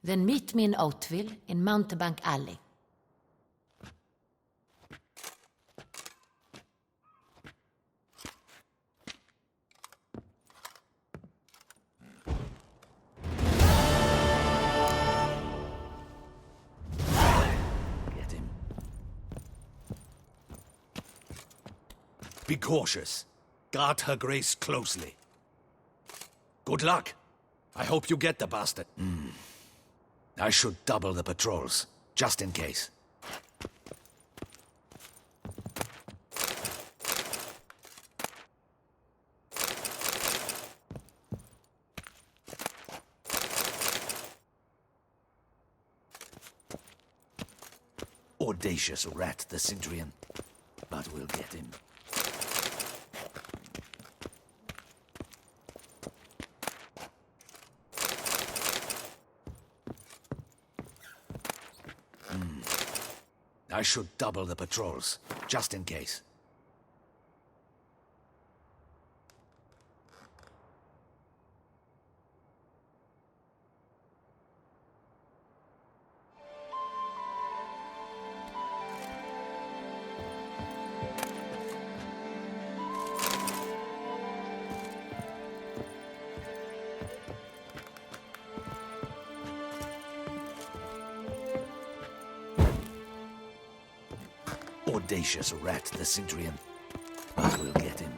Then meet me in Oatville, in Mountebank Alley. Get him. Be cautious. Guard her grace closely. Good luck. I hope you get the bastard. I should double the patrols, just in case. Audacious rat, the Centrion. But we'll get him. I should double the patrols, just in case. Audacious rat, the Cintrian. But we'll get him.